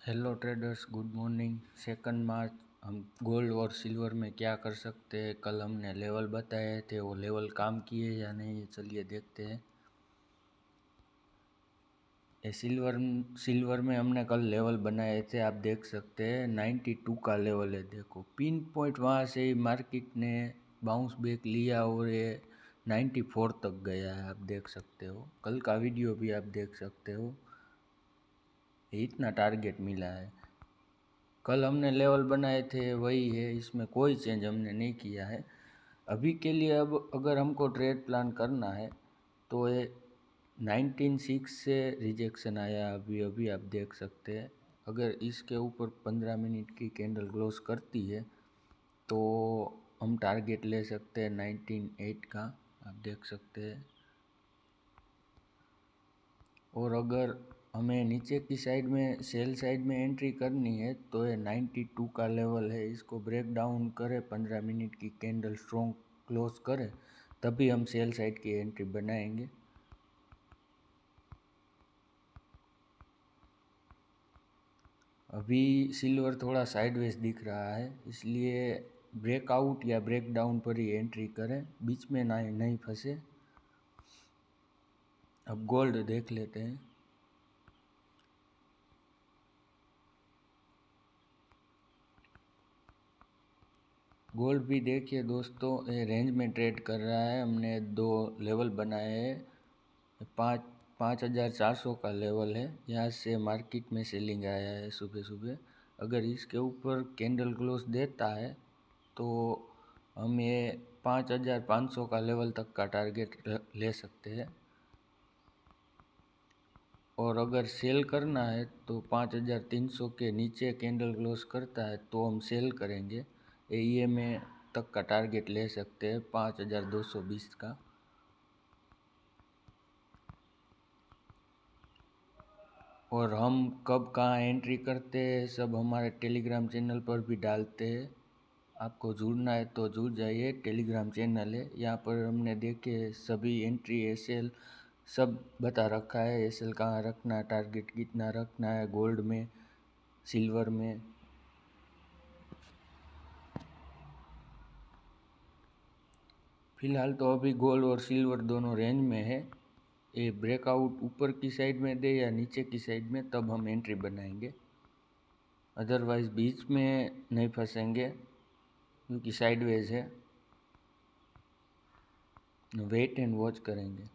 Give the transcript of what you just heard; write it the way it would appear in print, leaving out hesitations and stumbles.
Hello traders, good morning. 2 मार्च हम gold और silver में क्या कर सकते हैं। कल हमने लेवल बताए थे, वो लेवल काम किए या नहीं, चलिए देखते हैं। ये सिल्वर में हमने कल लेवल बनाए थे, आप देख सकते हैं 92 का लेवल है। देखो पिन पॉइंट वहाँ से ही मार्केट ने बाउंस बैक लिया और ये 94 तक गया है, आप देख सकते हो। कल का वीडियो भी आप देख सकते हो, इतना टारगेट मिला है। कल हमने लेवल बनाए थे वही है, इसमें कोई चेंज हमने नहीं किया है अभी के लिए। अब अगर हमको ट्रेड प्लान करना है तो ये 19.6 से रिजेक्शन आया अभी अभी, आप देख सकते हैं। अगर इसके ऊपर 15 मिनट की कैंडल क्लोज करती है तो हम टारगेट ले सकते हैं 19.8 का, आप देख सकते हैं। और अगर हमें नीचे की साइड में सेल साइड में एंट्री करनी है तो ये 92 का लेवल है, इसको ब्रेक डाउन करें, 15 मिनट की कैंडल स्ट्रॉन्ग क्लोज करें, तभी हम सेल साइड की एंट्री बनाएंगे। अभी सिल्वर थोड़ा साइडवेज दिख रहा है, इसलिए ब्रेकआउट या ब्रेक डाउन पर ही एंट्री करें, बीच में नहीं फंसे। अब गोल्ड देख लेते हैं। गोल्ड भी देखिए दोस्तों, ये रेंज में ट्रेड कर रहा है। हमने 2 लेवल बनाए हैं। 5,400 का लेवल है, यहाँ से मार्केट में सेलिंग आया है सुबह सुबह। अगर इसके ऊपर कैंडल क्लोज देता है तो हम ये 5,500 का लेवल तक का टारगेट ले सकते हैं। और अगर सेल करना है तो 5,300 के नीचे कैंडल क्लोज करता है तो हम सेल करेंगे। EMA तक का टारगेट ले सकते हैं 5,220 का। और हम कब कहाँ एंट्री करते हैं सब हमारे टेलीग्राम चैनल पर भी डालते हैं। आपको जुड़ना है तो जुड़ जाइए, टेलीग्राम चैनल है, यहाँ पर हमने देखे सभी एंट्री SL सब बता रखा है। SL कहाँ रखना है, टारगेट कितना रखना है गोल्ड में सिल्वर में। फिलहाल तो अभी गोल्ड और सिल्वर दोनों रेंज में है। ये ब्रेकआउट ऊपर की साइड में दे या नीचे की साइड में, तब हम एंट्री बनाएंगे, अदरवाइज़ बीच में नहीं फंसेंगे क्योंकि साइडवेज है। वेट एंड वॉच करेंगे।